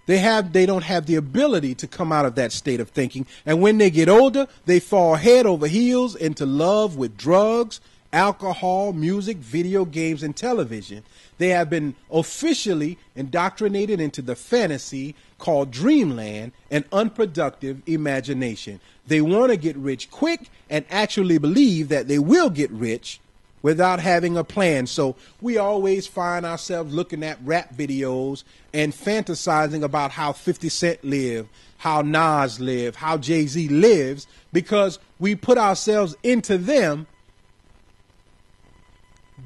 They don't have the ability to come out of that state of thinking. And when they get older, they fall head over heels into love with drugs, alcohol, music, video games, and television. They have been officially indoctrinated into the fantasy called dreamland and unproductive imagination. They want to get rich quick and actually believe that they will get rich without having a plan. So we always find ourselves looking at rap videos and fantasizing about how 50 Cent live, how Nas live, how Jay-Z lives, because we put ourselves into them.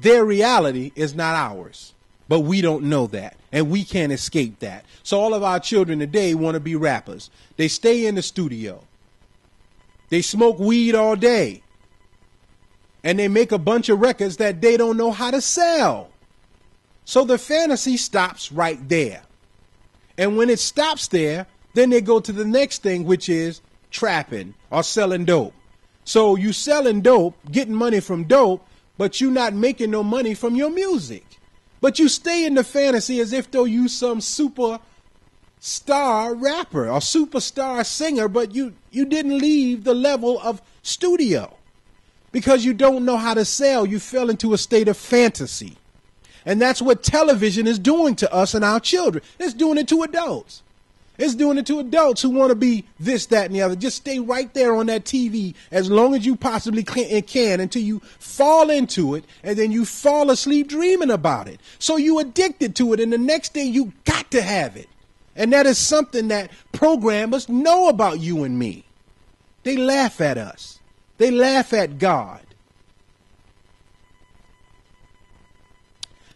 Their reality is not ours, but we don't know that, and we can't escape that. So all of our children today want to be rappers. They stay in the studio. They smoke weed all day, and they make a bunch of records that they don't know how to sell. So the fantasy stops right there. And when it stops there, then they go to the next thing, which is trapping or selling dope. So you selling dope, getting money from dope, but you not making no money from your music. But you stay in the fantasy as if though you some super star rapper or superstar singer, but you didn't leave the level of studio because you don't know how to sell. You fell into a state of fantasy. And that's what television is doing to us and our children. It's doing it to adults. It's doing it to adults who want to be this, that, and the other. Just stay right there on that TV as long as you possibly can until you fall into it, and then you fall asleep dreaming about it. So you addicted to it, and the next day you got to have it. And that is something that programmers know about you and me. They laugh at us. They laugh at God.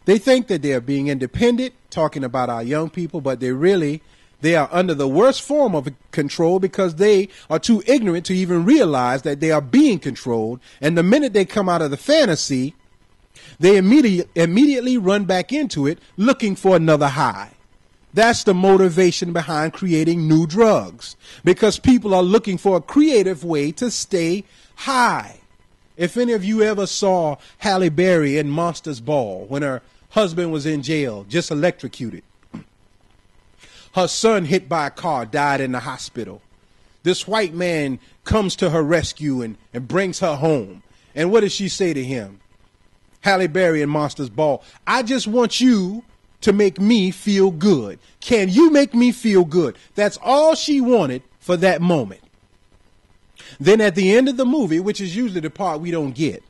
They think that they're being independent, talking about our young people, but they are under the worst form of control because they are too ignorant to even realize that they are being controlled. And the minute they come out of the fantasy, they immediately run back into it looking for another high. That's the motivation behind creating new drugs, because people are looking for a creative way to stay high. If any of you ever saw Halle Berry in Monsters Ball when her husband was in jail, just electrocuted. Her son hit by a car, died in the hospital. This white man comes to her rescue and brings her home. And what does she say to him? Halle Berry in Monsters Ball, I just want you to make me feel good. Can you make me feel good? That's all she wanted for that moment. Then at the end of the movie, which is usually the part we don't get,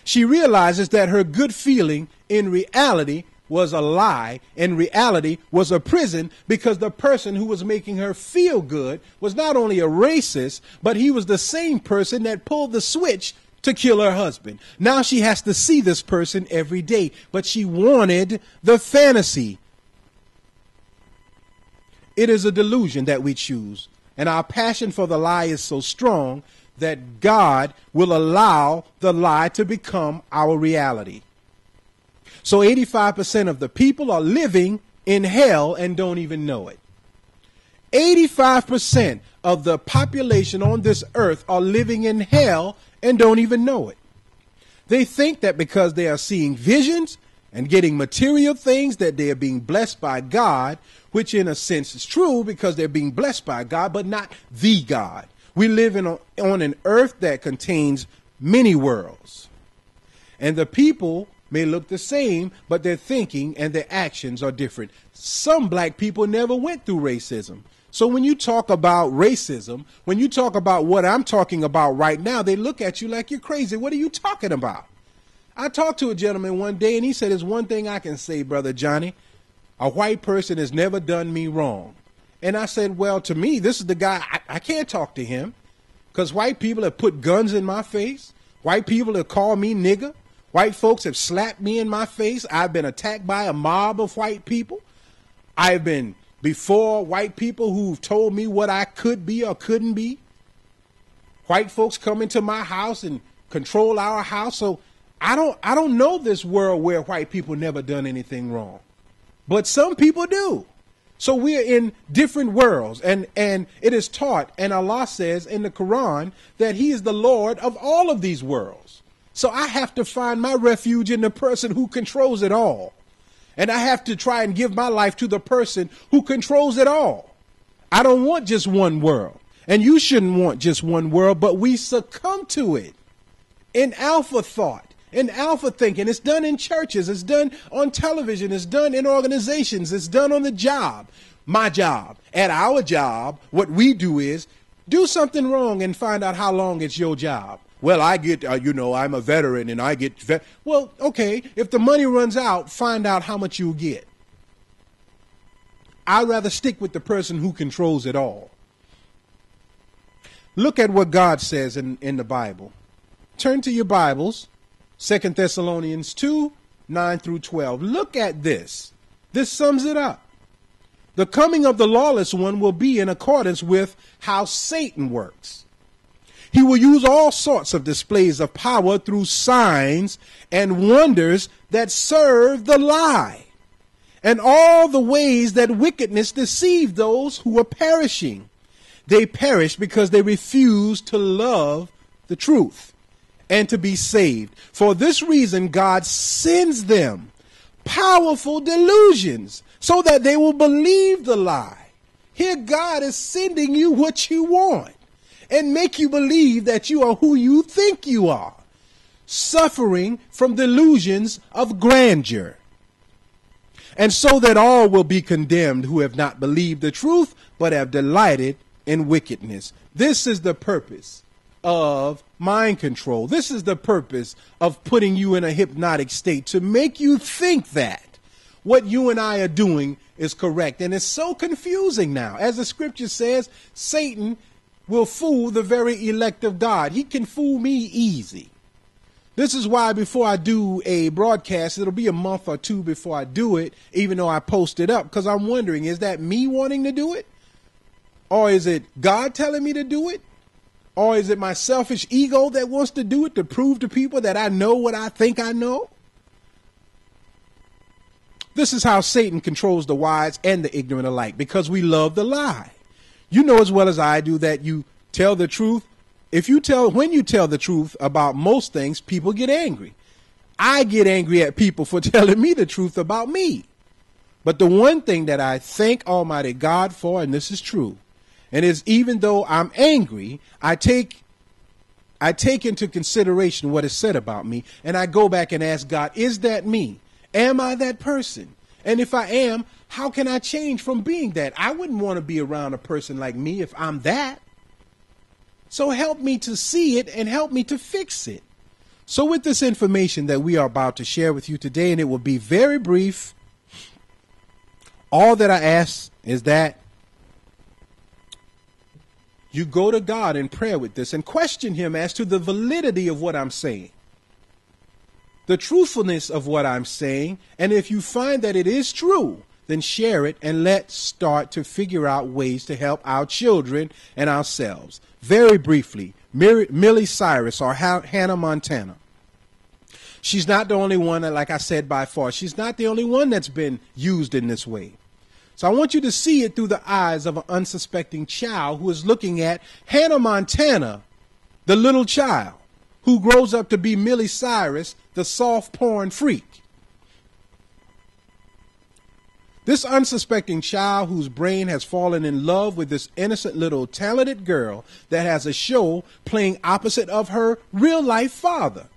she realizes that her good feeling in reality was a lie, and reality was a prison, because the person who was making her feel good was not only a racist, but he was the same person that pulled the switch to kill her husband. Now she has to see this person every day, but she wanted the fantasy. It is a delusion that we choose, and our passion for the lie is so strong that God will allow the lie to become our reality. So 85% of the people are living in hell and don't even know it. 85% of the population on this earth are living in hell and don't even know it. They think that because they are seeing visions and getting material things that they are being blessed by God, which in a sense is true because they're being blessed by God, but not the God. We live on an earth that contains many worlds. And the people may look the same, but their thinking and their actions are different. Some black people never went through racism. So when you talk about racism, when you talk about what I'm talking about right now, they look at you like you're crazy. What are you talking about? I talked to a gentleman one day and he said, there's one thing I can say, Brother Johnny. A white person has never done me wrong. And I said, well, to me, this is the guy. I can't talk to him because white people have put guns in my face. White people have called me nigger. White folks have slapped me in my face. I've been attacked by a mob of white people. I've been before white people who've told me what I could be or couldn't be. White folks come into my house and control our house. So I don't know this world where white people never done anything wrong. But some people do. So we're in different worlds. And it is taught, and Allah says in the Quran, that he is the Lord of all of these worlds. So I have to find my refuge in the person who controls it all. And I have to try and give my life to the person who controls it all. I don't want just one world. And you shouldn't want just one world, but we succumb to it in alpha thought. In alpha thinking. It's done in churches. It's done on television. It's done in organizations. It's done on the job. My job. At our job, what we do is do something wrong and find out how long it's your job. Well, I get, I'm a veteran and I get, well, okay. If the money runs out, find out how much you'll get. I'd rather stick with the person who controls it all. Look at what God says in the Bible. Turn to your Bibles. 2 Thessalonians 2, 9 through 12. Look at this. This sums it up. The coming of the lawless one will be in accordance with how Satan works. He will use all sorts of displays of power through signs and wonders that serve the lie, and all the ways that wickedness deceive those who are perishing. They perish because they refuse to love the truth and to be saved. For this reason, God sends them powerful delusions so that they will believe the lie. Here, God is sending you what you want and make you believe that you are who you think you are, suffering from delusions of grandeur. And so that all will be condemned who have not believed the truth, but have delighted in wickedness. This is the purpose of mind control. This is the purpose of putting you in a hypnotic state, to make you think that what you and I are doing is correct. And it's so confusing now. As the scripture says, Satan will fool the very elect of God. He can fool me easy. This is why before I do a broadcast, it'll be a month or two before I do it, even though I post it up, because I'm wondering, is that me wanting to do it? Or is it God telling me to do it? Or is it my selfish ego that wants to do it to prove to people that I know what I think I know? This is how Satan controls the wise and the ignorant alike, because we love the lie. You know as well as I do that you tell the truth. When you tell the truth about most things, people get angry. I get angry at people for telling me the truth about me. But the one thing that I thank Almighty God for, and this is true, and is even though I'm angry, I take into consideration what is said about me, and I go back and ask God, is that me? Am I that person? And if I am, how can I change from being that? I wouldn't want to be around a person like me if I'm that. So help me to see it and help me to fix it. So with this information that we are about to share with you today, and it will be very brief, all that I ask is that you go to God in prayer with this and question him as to the validity of what I'm saying, the truthfulness of what I'm saying. And if you find that it is true, then share it and let's start to figure out ways to help our children and ourselves. Very briefly, Miley Cyrus or Hannah Montana. She's not the only one, like I said, by far. She's not the only one that's been used in this way. So I want you to see it through the eyes of an unsuspecting child who is looking at Hannah Montana, the little child, who grows up to be Miley Cyrus, the soft porn freak. This unsuspecting child whose brain has fallen in love with this innocent little talented girl that has a show playing opposite of her real life father,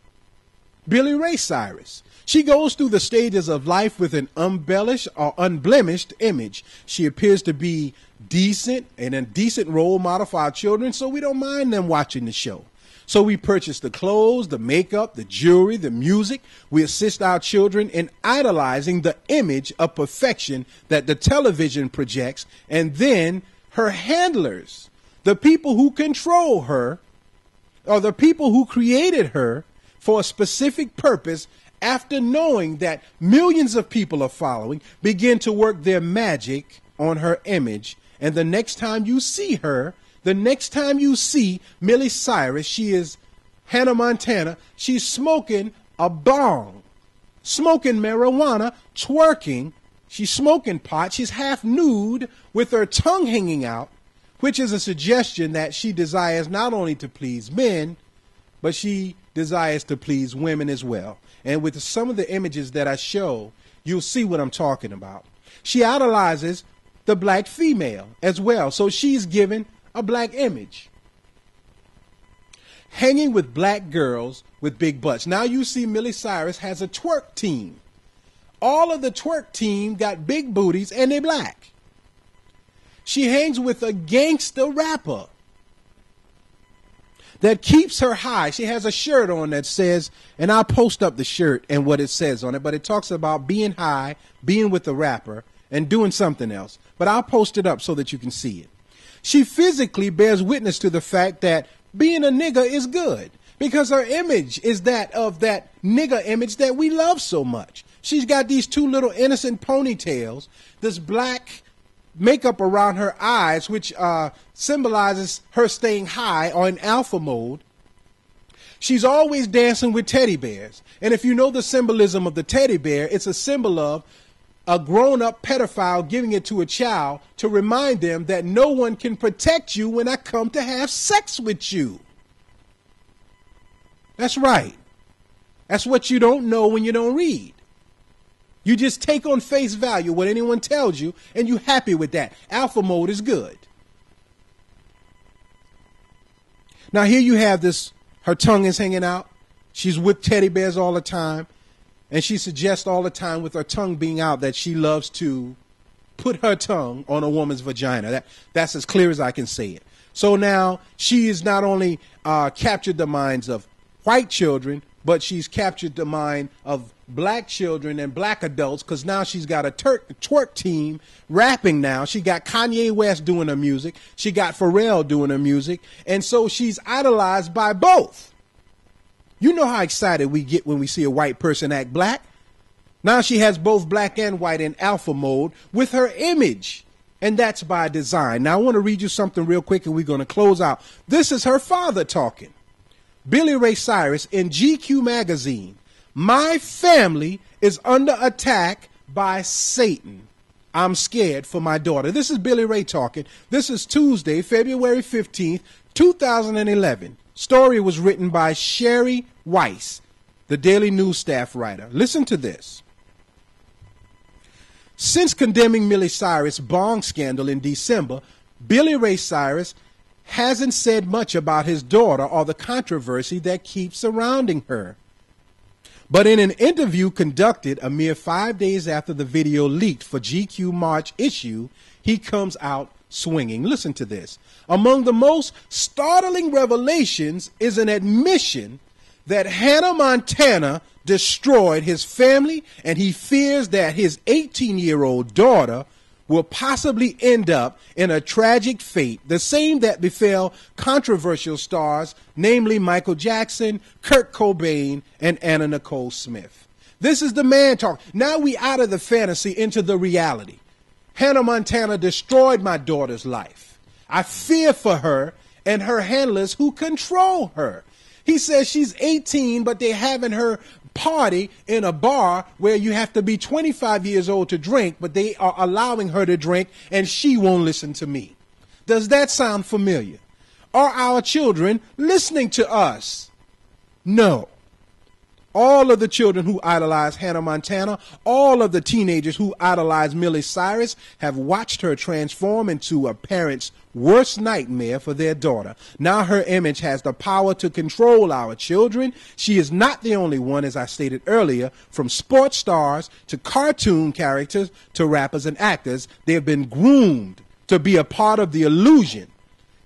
Billy Ray Cyrus. She goes through the stages of life with an embellished or unblemished image. She appears to be decent and a decent role model for our children, so we don't mind them watching the show. So we purchase the clothes, the makeup, the jewelry, the music. We assist our children in idolizing the image of perfection that the television projects. And then her handlers, the people who control her, or the people who created her for a specific purpose, after knowing that millions of people are following, begin to work their magic on her image. And the next time you see her, the next time you see Miley Cyrus, she is Hannah Montana, she's smoking a bong, smoking marijuana, twerking. She's smoking pot. She's half nude with her tongue hanging out, which is a suggestion that she desires not only to please men, but she desires to please women as well. And with some of the images that I show, you'll see what I'm talking about. She idolizes the black female as well. So she's given a black image, hanging with black girls with big butts. Now you see Miley Cyrus has a twerk team. All of the twerk team got big booties and they're black. She hangs with a gangster rapper that keeps her high. She has a shirt on that says, and I'll post up the shirt and what it says on it, but it talks about being high, being with the rapper, and doing something else. But I'll post it up so that you can see it. She physically bears witness to the fact that being a nigga is good because her image is that of that nigga image that we love so much. She's got these two little innocent ponytails, this black makeup around her eyes, which symbolizes her staying high or in alpha mode. She's always dancing with teddy bears. And if you know the symbolism of the teddy bear, it's a symbol of a grown-up pedophile giving it to a child to remind them that no one can protect you when I come to have sex with you. That's right. That's what you don't know when you don't read. You just take on face value what anyone tells you, and you're happy with that. Alpha mode is good. Now here you have this, her tongue is hanging out. She's with teddy bears all the time. And she suggests all the time with her tongue being out that she loves to put her tongue on a woman's vagina. That's as clear as I can say it. So now she has not only captured the minds of white children, but she's captured the mind of black children and black adults because now she's got a twerk team rapping now. She got Kanye West doing her music. She got Pharrell doing her music. And so she's idolized by both. You know how excited we get when we see a white person act black. Now she has both black and white in alpha mode with her image. And that's by design. Now I want to read you something real quick and we're going to close out. This is her father talking. Billy Ray Cyrus in GQ magazine. My family is under attack by Satan. I'm scared for my daughter. This is Billy Ray talking. This is Tuesday, February 15th, 2011. Story was written by Sherry Weiss, the Daily News staff writer. Listen to this. Since condemning Miley Cyrus' bong scandal in December, Billy Ray Cyrus hasn't said much about his daughter or the controversy that keeps surrounding her. But in an interview conducted a mere 5 days after the video leaked for GQ March issue, he comes out swinging. Listen to this. Among the most startling revelations is an admission that Hannah Montana destroyed his family, and he fears that his 18-year-old daughter will possibly end up in a tragic fate, the same that befell controversial stars, namely Michael Jackson, Kurt Cobain, and Anna Nicole Smith. This is the man talk. Now we out of the fantasy into the reality. Hannah Montana destroyed my daughter's life. I fear for her and her handlers who control her. He says she's 18, but they're having her party in a bar where you have to be 25 years old to drink, but they are allowing her to drink and she won't listen to me. Does that sound familiar? Are our children listening to us? No. All of the children who idolize Hannah Montana, all of the teenagers who idolize Miley Cyrus have watched her transform into a parent's worst nightmare for their daughter. Now her image has the power to control our children. She is not the only one, as I stated earlier, from sports stars to cartoon characters to rappers and actors. They have been groomed to be a part of the illusion.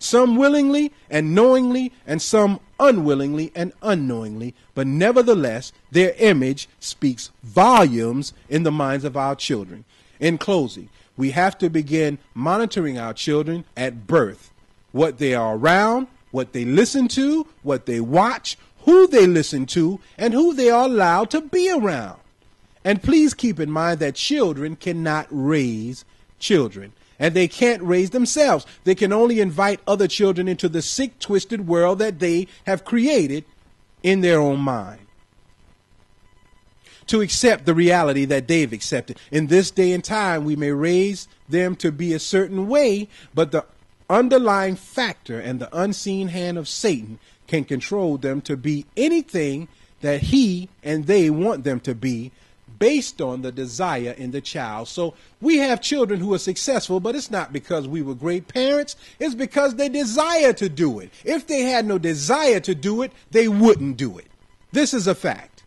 Some willingly and knowingly, and some unwillingly and unknowingly, but nevertheless, their image speaks volumes in the minds of our children. In closing, we have to begin monitoring our children at birth, what they are around, what they listen to, what they watch, who they listen to, and who they are allowed to be around. And please keep in mind that children cannot raise children. And they can't raise themselves. They can only invite other children into the sick, twisted world that they have created in their own mind, to accept the reality that they've accepted. In this day and time, we may raise them to be a certain way, but the underlying factor and the unseen hand of Satan can control them to be anything that he and they want them to be, based on the desire in the child. So we have children who are successful, but it's not because we were great parents. It's because they desire to do it. If they had no desire to do it, they wouldn't do it. This is a fact.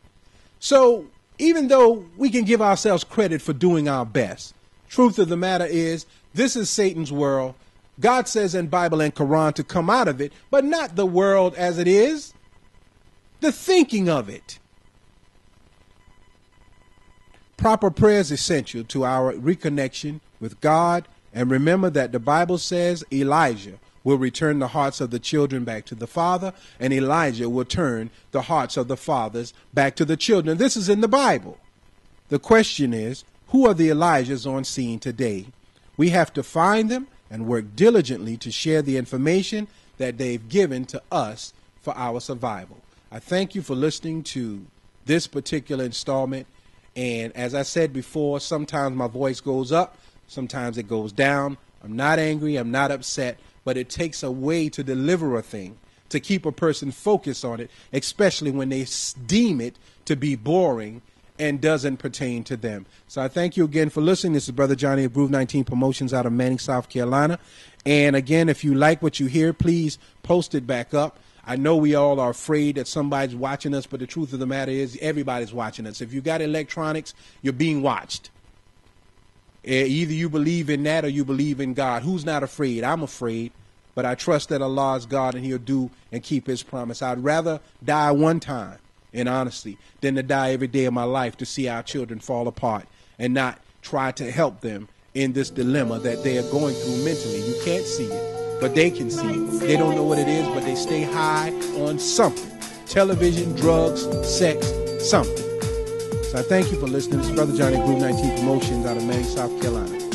So even though we can give ourselves credit for doing our best, truth of the matter is, this is Satan's world. God says in Bible and Quran to come out of it, but not the world as it is, the thinking of it. Proper prayer is essential to our reconnection with God. And remember that the Bible says Elijah will return the hearts of the children back to the father, and Elijah will turn the hearts of the fathers back to the children. This is in the Bible. The question is, who are the Elijahs on scene today? We have to find them and work diligently to share the information that they've given to us for our survival. I thank you for listening to this particular installment. And as I said before, sometimes my voice goes up, sometimes it goes down. I'm not angry, I'm not upset, but it takes a way to deliver a thing, to keep a person focused on it, especially when they deem it to be boring and doesn't pertain to them. So I thank you again for listening. This is Brother Johnny of Groove 19 Promotions out of Manning, South Carolina. And again, if you like what you hear, please post it back up. I know we all are afraid that somebody's watching us, but the truth of the matter is everybody's watching us. If you got electronics, you're being watched. Either you believe in that or you believe in God. Who's not afraid? I'm afraid, but I trust that Allah is God and he'll do and keep his promise. I'd rather die one time in honesty than to die every day of my life to see our children fall apart and not try to help them in this dilemma that they are going through mentally. You can't see it, but they can see it. They don't know what it is, but they stay high on something. Television, drugs, sex, something. So I thank you for listening. This is Brother Johnny, Groove 19 Promotions out of Manning, South Carolina.